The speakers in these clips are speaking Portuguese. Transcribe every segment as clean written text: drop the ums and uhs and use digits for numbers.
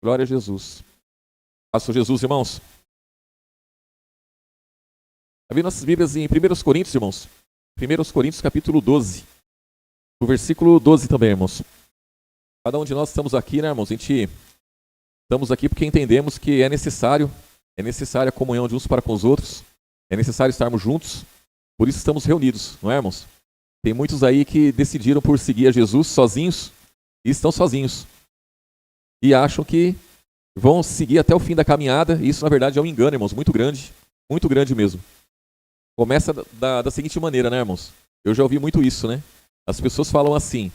Glória a Jesus. Pastor Jesus, irmãos. Abrindo nossas Bíblias em 1 Coríntios, irmãos. 1 Coríntios, capítulo 12. O versículo 12 também, irmãos. Cada um de nós estamos aqui, né, irmãos? Estamos aqui porque entendemos que é necessária a comunhão de uns para com os outros. É necessário estarmos juntos. Por isso estamos reunidos, não é, irmãos? Tem muitos aí que decidiram por seguir a Jesus sozinhos e estão sozinhos. E acham que vão seguir até o fim da caminhada. E isso, na verdade, é um engano, irmãos, muito grande mesmo. Começa da seguinte maneira, né, irmãos? Eu já ouvi muito isso, né? As pessoas falam assim: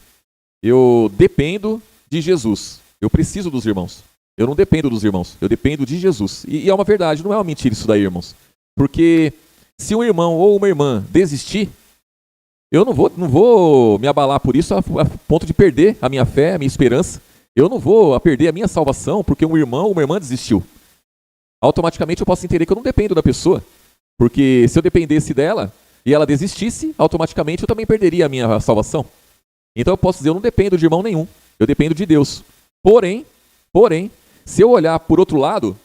eu dependo de Jesus, eu preciso dos irmãos. Eu não dependo dos irmãos, eu dependo de Jesus. E é uma verdade, não é uma mentira isso daí, irmãos. Porque se um irmão ou uma irmã desistir, eu não vou me abalar por isso a ponto de perder a minha fé, a minha esperança. Eu não vou perder a minha salvação porque um irmão ou uma irmã desistiu. Automaticamente eu posso entender que eu não dependo da pessoa. Porque se eu dependesse dela e ela desistisse, automaticamente eu também perderia a minha salvação. Então eu posso dizer, eu não dependo de irmão nenhum, eu dependo de Deus. Porém, se eu olhar por outro lado,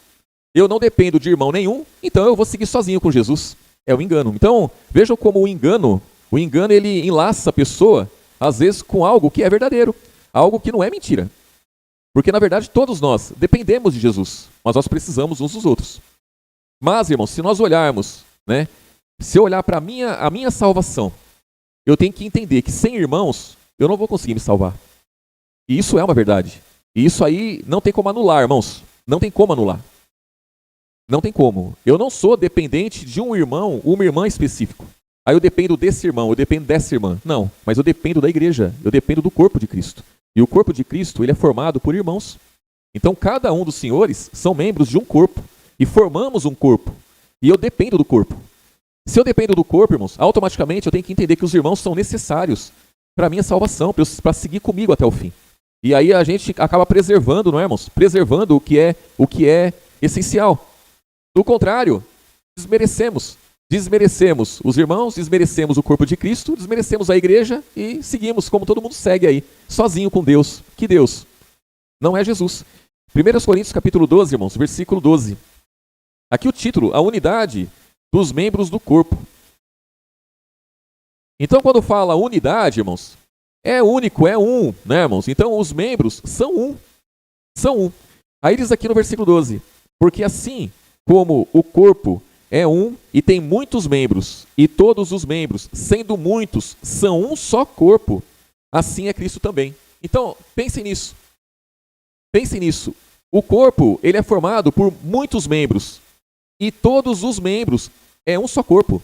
eu não dependo de irmão nenhum, então eu vou seguir sozinho com Jesus. É o engano. Então, vejam como o engano ele enlaça a pessoa, às vezes, com algo que é verdadeiro, algo que não é mentira. Porque, na verdade, todos nós dependemos de Jesus, mas nós precisamos uns dos outros. Mas, irmãos, se nós olharmos, né, se eu olhar para a minha salvação, eu tenho que entender que sem irmãos, eu não vou conseguir me salvar. E isso é uma verdade. E isso aí não tem como anular, irmãos. Não tem como anular. Não tem como. Eu não sou dependente de um irmão, uma irmã específico. Aí eu dependo desse irmão, eu dependo dessa irmã. Não, mas eu dependo da igreja, eu dependo do corpo de Cristo. E o corpo de Cristo, ele é formado por irmãos. Então, cada um dos senhores são membros de um corpo. E formamos um corpo. E eu dependo do corpo. Se eu dependo do corpo, irmãos, automaticamente eu tenho que entender que os irmãos são necessários para a minha salvação, para seguir comigo até o fim. E aí a gente acaba preservando, não é, irmãos? Preservando o que é essencial. Do contrário, desmerecemos os irmãos, desmerecemos o corpo de Cristo, desmerecemos a igreja e seguimos como todo mundo segue aí, sozinho com Deus. Que Deus? Não é Jesus. 1 Coríntios capítulo 12, irmãos, versículo 12. Aqui o título, a unidade dos membros do corpo. Então quando fala unidade, irmãos, é único, é um, né, irmãos? Então os membros são um. São um. Aí diz aqui no versículo 12, porque assim como o corpo é um e tem muitos membros, e todos os membros, sendo muitos, são um só corpo, assim é Cristo também. Então, pensem nisso. Pensem nisso. O corpo, ele é formado por muitos membros, e todos os membros é um só corpo.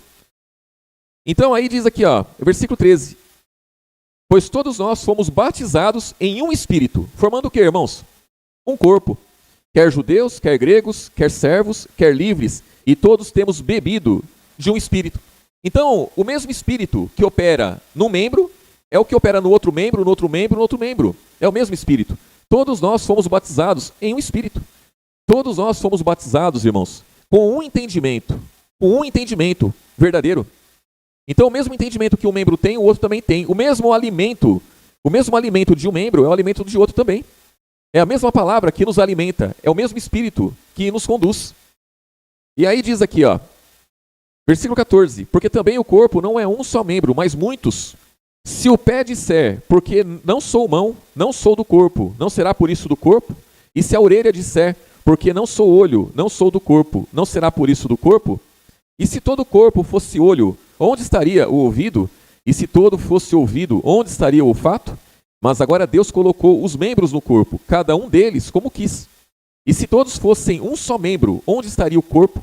Então, aí diz aqui, ó, versículo 13. Pois todos nós fomos batizados em um espírito, formando o que, irmãos? Um corpo. Quer judeus, quer gregos, quer servos, quer livres, e todos temos bebido de um espírito. Então, o mesmo espírito que opera num membro é o que opera no outro membro, no outro membro, no outro membro. É o mesmo espírito. Todos nós fomos batizados em um espírito. Todos nós fomos batizados, irmãos, com um entendimento verdadeiro. Então, o mesmo entendimento que um membro tem, o outro também tem. O mesmo alimento de um membro é o alimento de outro também. É a mesma palavra que nos alimenta, é o mesmo espírito que nos conduz. E aí diz aqui, ó, versículo 14, porque também o corpo não é um só membro, mas muitos. Se o pé disser, porque não sou mão, não sou do corpo, não será por isso do corpo? E se a orelha disser, porque não sou olho, não sou do corpo, não será por isso do corpo? E se todo o corpo fosse olho, onde estaria o ouvido? E se todo fosse ouvido, onde estaria o olfato? Mas agora Deus colocou os membros no corpo, cada um deles como quis. E se todos fossem um só membro, onde estaria o corpo?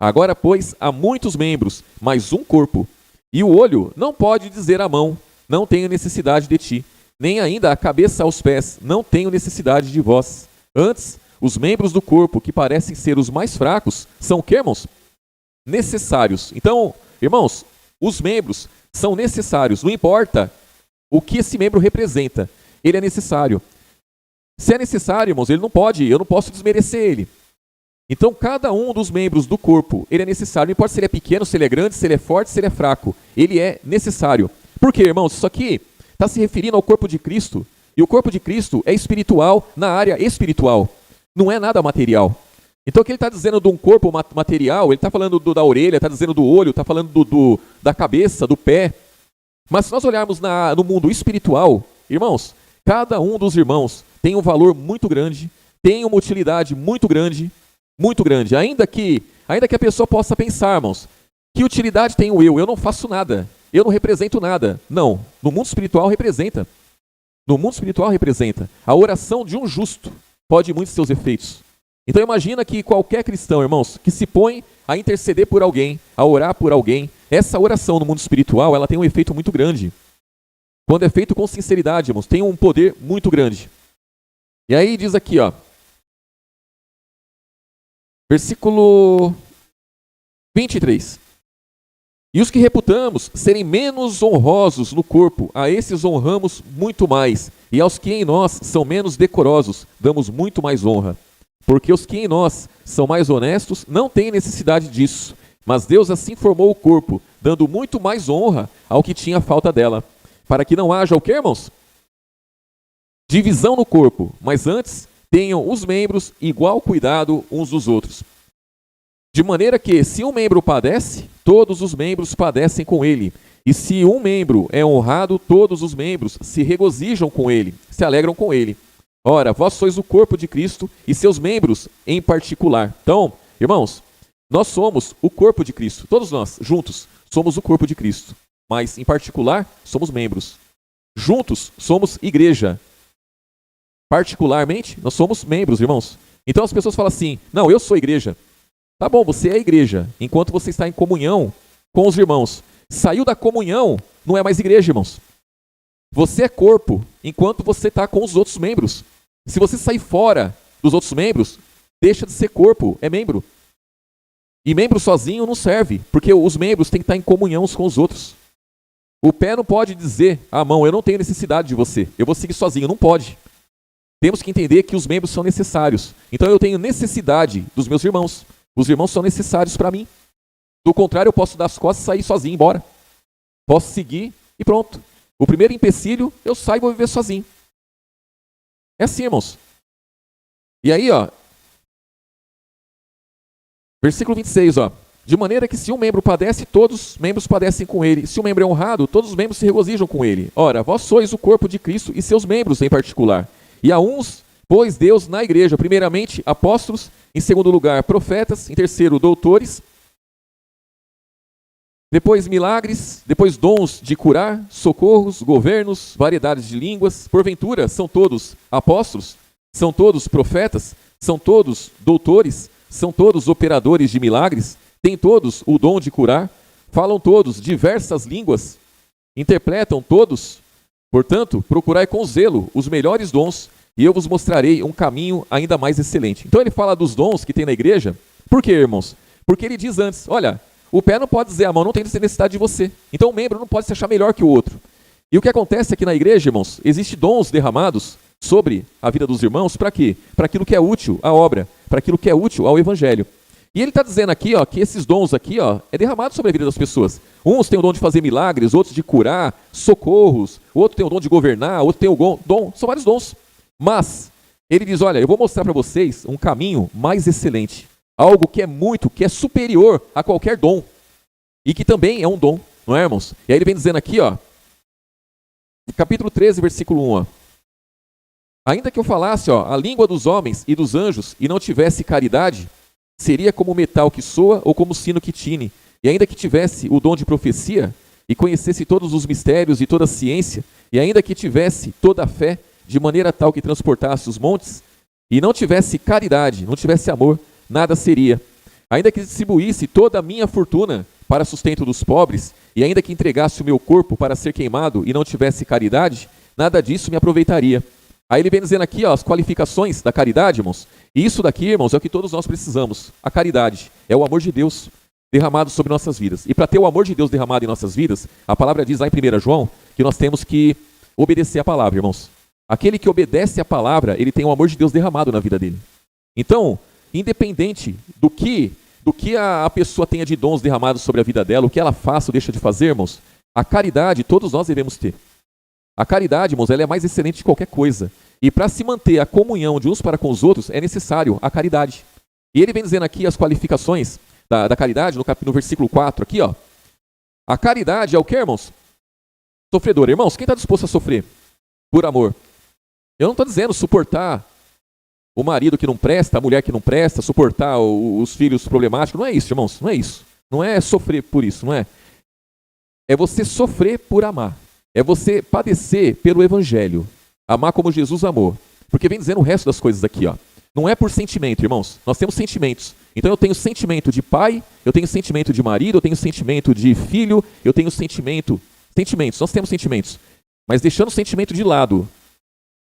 Agora, pois, há muitos membros, mas um corpo. E o olho não pode dizer à mão, não tenho necessidade de ti, nem ainda a cabeça aos pés, não tenho necessidade de vós. Antes, os membros do corpo, que parecem ser os mais fracos, são o que, irmãos? Necessários. Então, irmãos, os membros são necessários, não importa o que esse membro representa, ele é necessário. Se é necessário, irmãos, eu não posso desmerecer ele. Então, cada um dos membros do corpo, ele é necessário. Não importa se ele é pequeno, se ele é grande, se ele é forte, se ele é fraco. Ele é necessário. Por quê, irmãos? Isso aqui está se referindo ao corpo de Cristo. E o corpo de Cristo é espiritual na área espiritual. Não é nada material. Então, o que ele está dizendo de um corpo material, ele está falando da orelha, está dizendo do olho, está falando da cabeça, do pé. Mas se nós olharmos no mundo espiritual, irmãos, cada um dos irmãos tem um valor muito grande, tem uma utilidade muito grande, muito grande. Ainda que a pessoa possa pensar, irmãos, que utilidade tem eu não faço nada, eu não represento nada. Não, no mundo espiritual representa. No mundo espiritual representa. A oração de um justo pode muitos seus efeitos. Então imagina que qualquer cristão, irmãos, que se põe a interceder por alguém, a orar por alguém, essa oração no mundo espiritual, ela tem um efeito muito grande. Quando é feito com sinceridade, irmãos, tem um poder muito grande. E aí diz aqui, ó, versículo 23. E os que reputamos serem menos honrosos no corpo, a esses honramos muito mais, e aos que em nós são menos decorosos, damos muito mais honra. Porque os que em nós são mais honestos não têm necessidade disso, mas Deus assim formou o corpo, dando muito mais honra ao que tinha falta dela, para que não haja o que, irmãos? Divisão no corpo, mas antes tenham os membros igual cuidado uns dos outros. De maneira que, se um membro padece, todos os membros padecem com ele. E se um membro é honrado, todos os membros se regozijam com ele, se alegram com ele. Ora, vós sois o corpo de Cristo e seus membros em particular. Então, irmãos, nós somos o corpo de Cristo. Todos nós, juntos, somos o corpo de Cristo. Mas, em particular, somos membros. Juntos, somos igreja. Particularmente, nós somos membros, irmãos. Então as pessoas falam assim, não, eu sou igreja. Tá bom, você é igreja, enquanto você está em comunhão com os irmãos. Saiu da comunhão, não é mais igreja, irmãos. Você é corpo, enquanto você está com os outros membros. Se você sair fora dos outros membros, deixa de ser corpo, é membro. E membro sozinho não serve, porque os membros têm que estar em comunhão uns com os outros. O pé não pode dizer à mão, eu não tenho necessidade de você, eu vou seguir sozinho. Não pode. Temos que entender que os membros são necessários. Então eu tenho necessidade dos meus irmãos. Os irmãos são necessários para mim. Do contrário, eu posso dar as costas e sair sozinho, embora. Posso seguir e pronto. O primeiro empecilho, eu saio e vou viver sozinho. É assim, irmãos. E aí, ó. Versículo 26, ó. De maneira que se um membro padece, todos os membros padecem com ele. Se um membro é honrado, todos os membros se regozijam com ele. Ora, vós sois o corpo de Cristo e seus membros em particular. E a uns, pois Deus na igreja, primeiramente apóstolos, em segundo lugar profetas, em terceiro doutores, depois milagres, depois dons de curar, socorros, governos, variedades de línguas. Porventura, são todos apóstolos? São todos profetas? São todos doutores? São todos operadores de milagres? Têm todos o dom de curar? Falam todos diversas línguas? Interpretam todos? Portanto, procurai com zelo os melhores dons, e eu vos mostrarei um caminho ainda mais excelente. Então ele fala dos dons que tem na igreja. Por quê, irmãos? Porque ele diz antes, olha, o pé não pode dizer a mão, não tem necessidade de você. Então o membro não pode se achar melhor que o outro. E o que acontece aqui na igreja, irmãos, existem dons derramados sobre a vida dos irmãos, para quê? Para aquilo que é útil à obra, para aquilo que é útil ao evangelho. E ele está dizendo aqui, ó, que esses dons aqui, ó, é derramado sobre a vida das pessoas. Uns têm o dom de fazer milagres, outros de curar, socorros, outro tem o dom de governar, outro tem o dom, são vários dons. Mas ele diz, olha, eu vou mostrar para vocês um caminho mais excelente. Algo que é muito, que é superior a qualquer dom. E que também é um dom, não é, irmãos? E aí ele vem dizendo aqui, ó, capítulo 13, versículo 1, ó. Ainda que eu falasse, ó, a língua dos homens e dos anjos e não tivesse caridade, seria como metal que soa ou como sino que tine. E ainda que tivesse o dom de profecia e conhecesse todos os mistérios e toda a ciência, e ainda que tivesse toda a fé, de maneira tal que transportasse os montes, e não tivesse caridade, não tivesse amor, nada seria. Ainda que distribuísse toda a minha fortuna para sustento dos pobres, e ainda que entregasse o meu corpo para ser queimado e não tivesse caridade, nada disso me aproveitaria. Aí ele vem dizendo aqui, ó, as qualificações da caridade, irmãos. E isso daqui, irmãos, é o que todos nós precisamos. A caridade é o amor de Deus derramado sobre nossas vidas. E para ter o amor de Deus derramado em nossas vidas, a palavra diz lá em 1 João que nós temos que obedecer a palavra, irmãos. Aquele que obedece a palavra, ele tem o amor de Deus derramado na vida dele. Então, independente do que a pessoa tenha de dons derramados sobre a vida dela, o que ela faça ou deixa de fazer, irmãos, a caridade todos nós devemos ter. A caridade, irmãos, ela é mais excelente de qualquer coisa. E para se manter a comunhão de uns para com os outros, é necessário a caridade. E ele vem dizendo aqui as qualificações da caridade, no versículo 4 aqui, ó. A caridade é o que, irmãos? Sofredor. Irmãos, quem está disposto a sofrer por amor? Eu não estou dizendo suportar o marido que não presta, a mulher que não presta, suportar os filhos problemáticos. Não é isso, irmãos. Não é isso. Não é sofrer por isso, não é? É você sofrer por amar. É você padecer pelo evangelho. Amar como Jesus amou. Porque vem dizendo o resto das coisas aqui, ó. Não é por sentimento, irmãos. Nós temos sentimentos. Então eu tenho sentimento de pai, eu tenho sentimento de marido, eu tenho sentimento de filho, eu tenho sentimento. Sentimentos, nós temos sentimentos. Mas deixando o sentimento de lado,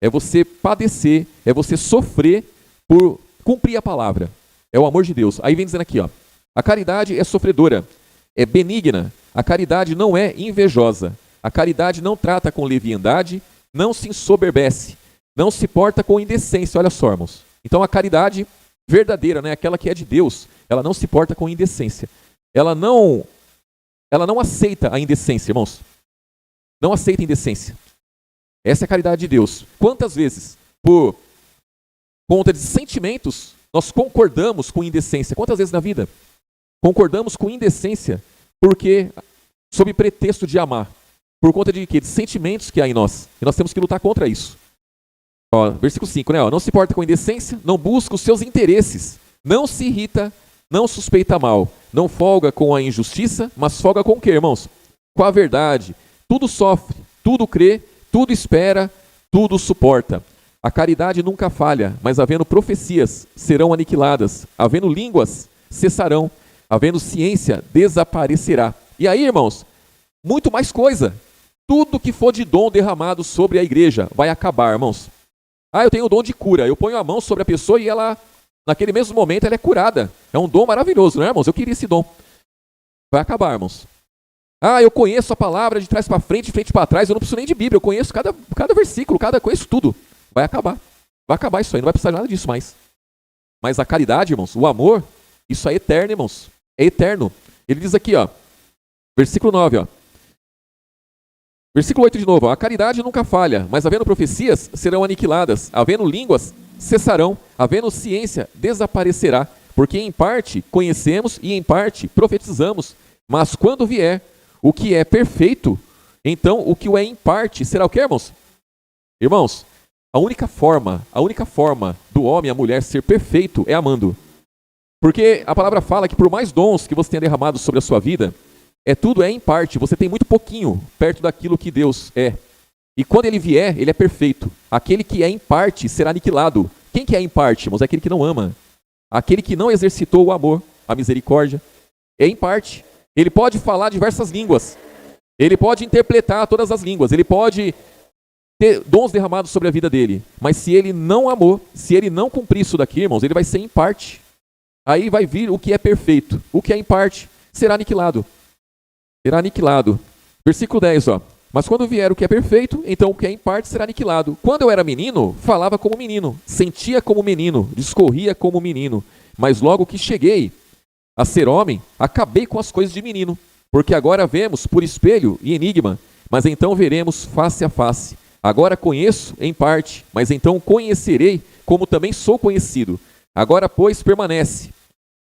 é você padecer, é você sofrer por cumprir a palavra. É o amor de Deus. Aí vem dizendo aqui, ó. A caridade é sofredora, é benigna. A caridade não é invejosa. A caridade não trata com leviandade, não se ensoberbece, não se porta com indecência. Olha só, irmãos. Então a caridade verdadeira, né, aquela que é de Deus, ela não se porta com indecência. Ela não aceita a indecência, irmãos. Não aceita indecência. Essa é a caridade de Deus. Quantas vezes, por conta de sentimentos, nós concordamos com indecência? Quantas vezes na vida? Concordamos com indecência porque, sob pretexto de amar. Por conta de quê? De sentimentos que há em nós. E nós temos que lutar contra isso. Ó, versículo 5, né? Ó, não se porta com indecência, não busca os seus interesses, não se irrita, não suspeita mal, não folga com a injustiça, mas folga com o quê, irmãos? Com a verdade. Tudo sofre, tudo crê, tudo espera, tudo suporta. A caridade nunca falha, mas havendo profecias, serão aniquiladas. Havendo línguas, cessarão. Havendo ciência, desaparecerá. E aí, irmãos, muito mais coisa. Tudo que for de dom derramado sobre a igreja vai acabar, irmãos. Ah, eu tenho o dom de cura. Eu ponho a mão sobre a pessoa e ela, naquele mesmo momento, ela é curada. É um dom maravilhoso, não é, irmãos? Eu queria esse dom. Vai acabar, irmãos. Ah, eu conheço a palavra de trás para frente, de frente para trás. Eu não preciso nem de Bíblia. Eu conheço cada versículo, conheço tudo. Vai acabar. Vai acabar isso aí. Não vai precisar de nada disso mais. Mas a caridade, irmãos, o amor, isso é eterno, irmãos. É eterno. Ele diz aqui, ó. Versículo 9, ó. Versículo 8 de novo, ó. A caridade nunca falha, mas havendo profecias, serão aniquiladas. Havendo línguas, cessarão. Havendo ciência, desaparecerá. Porque em parte conhecemos e em parte profetizamos. Mas quando vier o que é perfeito, então o que o é em parte será o que, irmãos? Irmãos, a única forma do homem e a mulher ser perfeito é amando. Porque a palavra fala que por mais dons que você tenha derramado sobre a sua vida, tudo é em parte, você tem muito pouquinho perto daquilo que Deus é. E quando ele vier, ele é perfeito. Aquele que é em parte será aniquilado. Quem que é em parte, irmãos? É aquele que não ama. Aquele que não exercitou o amor, a misericórdia. É em parte. Ele pode falar diversas línguas. Ele pode interpretar todas as línguas. Ele pode ter dons derramados sobre a vida dele. Mas se ele não amou, se ele não cumprir isso daqui, irmãos, ele vai ser em parte. Aí vai vir o que é perfeito. O que é em parte será aniquilado. Será aniquilado. Versículo 10, ó. Mas quando vier o que é perfeito, então o que é em parte será aniquilado. Quando eu era menino, falava como menino, sentia como menino, discorria como menino. Mas logo que cheguei a ser homem, acabei com as coisas de menino. Porque agora vemos por espelho e enigma, mas então veremos face a face. Agora conheço em parte, mas então conhecerei como também sou conhecido. Agora, pois, permanece.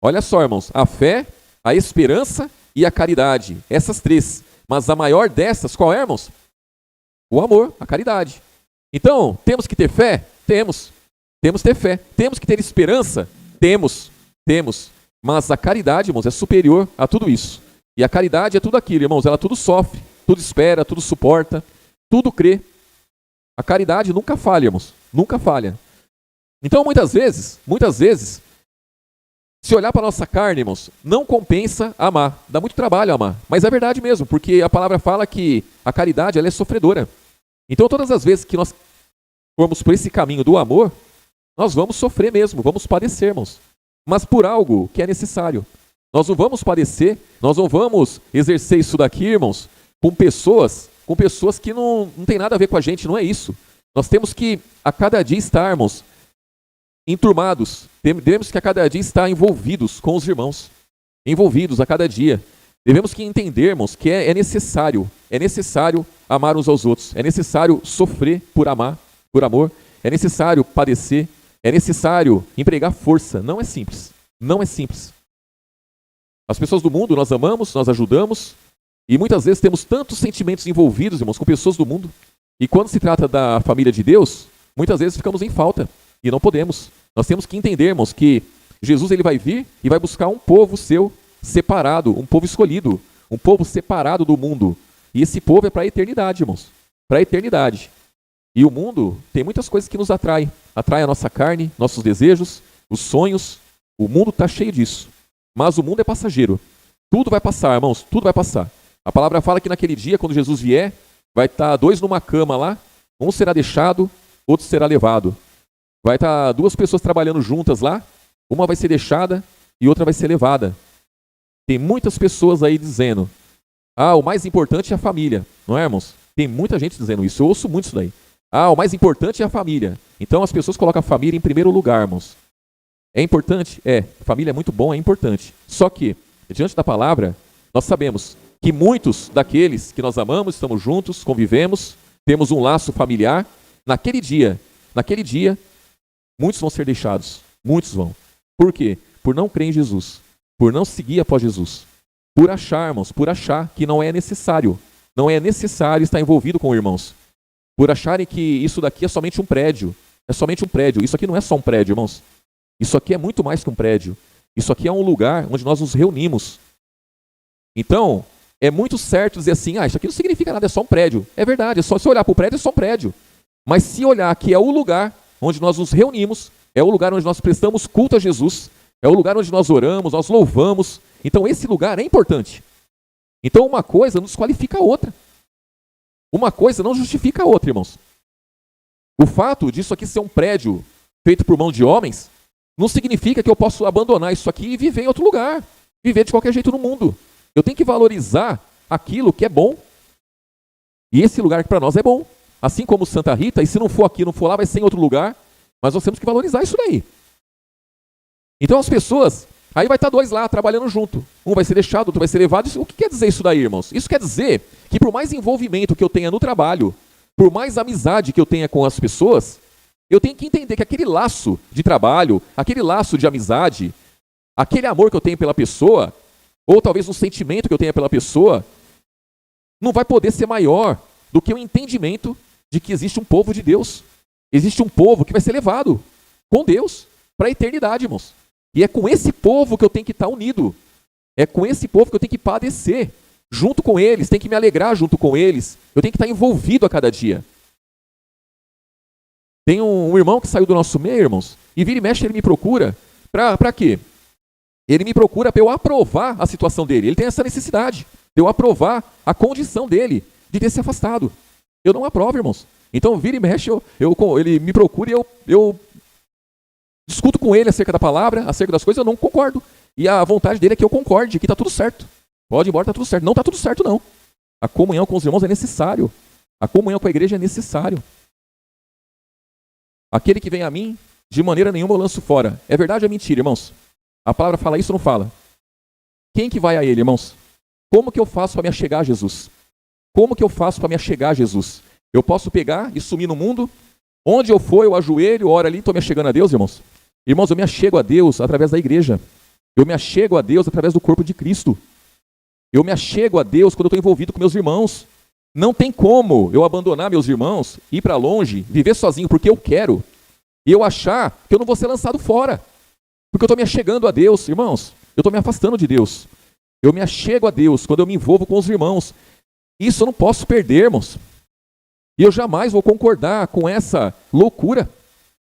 Olha só, irmãos, a fé, a esperança e a caridade. Essas três. Mas a maior dessas, qual é, irmãos? O amor, a caridade. Então, temos que ter fé? Temos. Temos que ter fé. Temos que ter esperança? Temos. Mas a caridade, irmãos, é superior a tudo isso. E a caridade é tudo aquilo, irmãos. Ela tudo sofre, tudo espera, tudo suporta, tudo crê. A caridade nunca falha, irmãos. Nunca falha. Então, muitas vezes, se olhar para a nossa carne, irmãos, não compensa amar. Dá muito trabalho amar. Mas é verdade mesmo, porque a palavra fala que a caridade ela é sofredora. Então, todas as vezes que nós formos por esse caminho do amor, nós vamos sofrer mesmo, vamos padecer, irmãos. Mas por algo que é necessário. Nós não vamos padecer, nós não vamos exercer isso daqui, irmãos, com pessoas que não tem nada a ver com a gente, não é isso. Nós temos que, a cada dia, estarmos enturmados. Devemos que a cada dia estar envolvidos com os irmãos. Envolvidos a cada dia. Devemos que entendermos que é necessário amar uns aos outros. É necessário sofrer por amor. é necessário padecer, é necessário empregar força. Não é simples. Não é simples. As pessoas do mundo nós amamos, nós ajudamos, e muitas vezes temos tantos sentimentos envolvidos, irmãos, com pessoas do mundo. E quando se trata da família de Deus, muitas vezes ficamos em falta e não podemos. Nós temos que entender, irmãos, que Jesus ele vai vir e vai buscar um povo seu separado, um povo escolhido, um povo separado do mundo. E esse povo é para a eternidade, irmãos, para a eternidade. E o mundo tem muitas coisas que nos atraem. Atrai a nossa carne, nossos desejos, os sonhos. O mundo está cheio disso. Mas o mundo é passageiro. Tudo vai passar, irmãos, tudo vai passar. A palavra fala que naquele dia, quando Jesus vier, vai estar 2 numa cama lá, um será deixado, outro será levado. Vai estar 2 pessoas trabalhando juntas lá, uma vai ser deixada e outra vai ser levada. Tem muitas pessoas aí dizendo, o mais importante é a família, não é, irmãos? Tem muita gente dizendo isso, eu ouço muito isso daí. O mais importante é a família. Então as pessoas colocam a família em primeiro lugar, irmãos. É importante? Família é muito bom, é importante. Só que, diante da palavra, nós sabemos que muitos daqueles que nós amamos, estamos juntos, convivemos, temos um laço familiar. Naquele dia, muitos vão ser deixados. Muitos vão. Por quê? Por não crer em Jesus. Por não seguir após Jesus. Por achar, irmãos, que não é necessário. Não é necessário estar envolvido com irmãos. Por acharem que isso daqui é somente um prédio. É somente um prédio. Isso aqui não é só um prédio, irmãos. Isso aqui é muito mais que um prédio. Isso aqui é um lugar onde nós nos reunimos. Então, é muito certo dizer assim, isso aqui não significa nada, é só um prédio. É verdade, é só se olhar para o prédio, é só um prédio. Mas se olhar que é o lugar onde nós nos reunimos, é o lugar onde nós prestamos culto a Jesus, é o lugar onde nós oramos, nós louvamos. Então esse lugar é importante. Então uma coisa não desqualifica a outra. Uma coisa não justifica a outra, irmãos. O fato disso aqui ser um prédio feito por mão de homens, não significa que eu posso abandonar isso aqui e viver em outro lugar. Viver de qualquer jeito no mundo. Eu tenho que valorizar aquilo que é bom. E esse lugar que para nós é bom. Assim como Santa Rita, e se não for aqui, não for lá, vai ser em outro lugar. Mas nós temos que valorizar isso daí. Então as pessoas, aí vai estar 2 lá trabalhando junto. Um vai ser deixado, outro vai ser levado. O que quer dizer isso daí, irmãos? Isso quer dizer que por mais envolvimento que eu tenha no trabalho, por mais amizade que eu tenha com as pessoas, eu tenho que entender que aquele laço de trabalho, aquele laço de amizade, aquele amor que eu tenho pela pessoa, ou talvez um sentimento que eu tenha pela pessoa, não vai poder ser maior do que o entendimento de que existe um povo de Deus. Existe um povo que vai ser levado com Deus para a eternidade, irmãos. E é com esse povo que eu tenho que estar unido. É com esse povo que eu tenho que padecer junto com eles, tenho que me alegrar junto com eles. Eu tenho que estar envolvido a cada dia. Tem um irmão que saiu do nosso meio, irmãos, e vira e mexe, ele me procura. Para quê? Ele me procura para eu aprovar a situação dele. Ele tem essa necessidade de eu aprovar a condição dele de ter se afastado. Eu não aprovo, irmãos. Então, vira e mexe, ele me procura e eu discuto com ele acerca da palavra, acerca das coisas, eu não concordo. E a vontade dele é que eu concorde, que está tudo certo. Pode ir embora, está tudo certo. Não está tudo certo, não. A comunhão com os irmãos é necessário. A comunhão com a igreja é necessário. Aquele que vem a mim, de maneira nenhuma eu lanço fora. É verdade ou é mentira, irmãos? A palavra fala isso ou não fala? Quem que vai a ele, irmãos? Como que eu faço para me achegar a Jesus? Como que eu faço para me achegar a Jesus? Eu posso pegar e sumir no mundo? Onde eu for, eu ajoelho, oro ali, estou me achegando a Deus, irmãos? Irmãos, eu me achego a Deus através da igreja. Eu me achego a Deus através do corpo de Cristo. Eu me achego a Deus quando eu estou envolvido com meus irmãos. Não tem como eu abandonar meus irmãos, ir para longe, viver sozinho porque eu quero, e eu achar que eu não vou ser lançado fora. Porque eu estou me achegando a Deus, irmãos. Eu estou me afastando de Deus. Eu me achego a Deus quando eu me envolvo com os irmãos. Isso eu não posso perder, irmãos. E eu jamais vou concordar com essa loucura.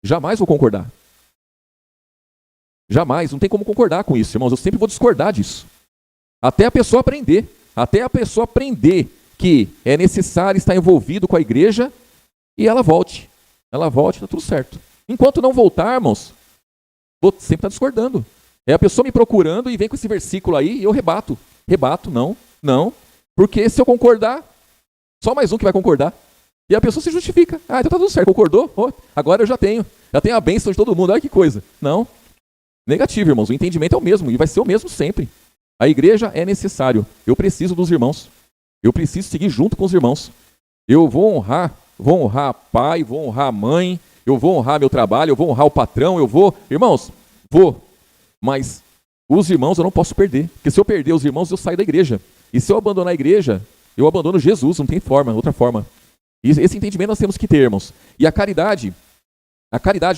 Jamais vou concordar. Jamais, não tem como concordar com isso, irmãos. Eu sempre vou discordar disso. Até a pessoa aprender. Até a pessoa aprender que é necessário estar envolvido com a igreja e ela volte. Ela volte, está tudo certo. Enquanto não voltar, irmãos, vou sempre estar discordando. É a pessoa me procurando e vem com esse versículo aí e eu rebato. Rebato, não. Porque se eu concordar, só mais um que vai concordar. E a pessoa se justifica. Então tá tudo certo, concordou? Agora eu já tenho a bênção de todo mundo. Olha que coisa. Não. Negativo, irmãos. O entendimento é o mesmo e vai ser o mesmo sempre. A igreja é necessário. Eu preciso dos irmãos. Eu preciso seguir junto com os irmãos. Eu vou honrar pai, vou honrar mãe, eu vou honrar meu trabalho, eu vou honrar o patrão, eu vou... Irmãos, vou. Mas os irmãos eu não posso perder. Porque se eu perder os irmãos, eu saio da igreja. E se eu abandonar a igreja, eu abandono Jesus, não tem outra forma. E esse entendimento nós temos que ter, irmãos. E a caridade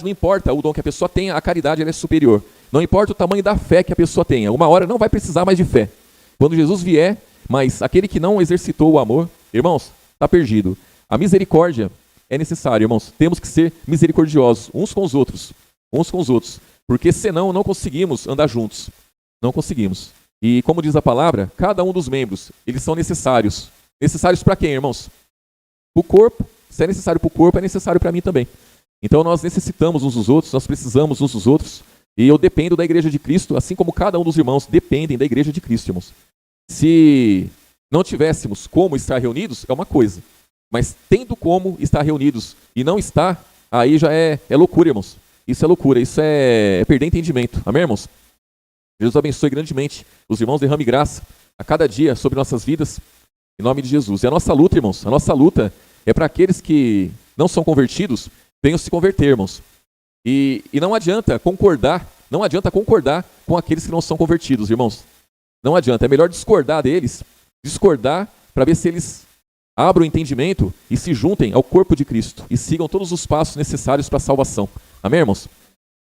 não importa o dom que a pessoa tenha, a caridade ela é superior. Não importa o tamanho da fé que a pessoa tenha. Uma hora não vai precisar mais de fé. Quando Jesus vier, mas aquele que não exercitou o amor, irmãos, está perdido. A misericórdia é necessária, irmãos. Temos que ser misericordiosos uns com os outros. Uns com os outros. Porque senão não conseguimos andar juntos. Não conseguimos. E como diz a palavra, cada um dos membros, eles são necessários. Necessários para quem, irmãos? Para o corpo. Se é necessário para o corpo, é necessário para mim também. Então nós necessitamos uns dos outros, nós precisamos uns dos outros. E eu dependo da igreja de Cristo, assim como cada um dos irmãos dependem da igreja de Cristo, irmãos. Se não tivéssemos como estar reunidos, é uma coisa. Mas tendo como estar reunidos e não estar, aí já é loucura, irmãos. Isso é loucura, isso é perder entendimento. Amém, irmãos? Jesus abençoe grandemente os irmãos, derrame graça a cada dia sobre nossas vidas, em nome de Jesus. E a nossa luta, irmãos, a nossa luta é para aqueles que não são convertidos, venham se converter, irmãos. E não adianta concordar com aqueles que não são convertidos, irmãos. Não adianta, é melhor discordar deles, discordar para ver se eles abram o entendimento e se juntem ao corpo de Cristo e sigam todos os passos necessários para a salvação. Amém, irmãos?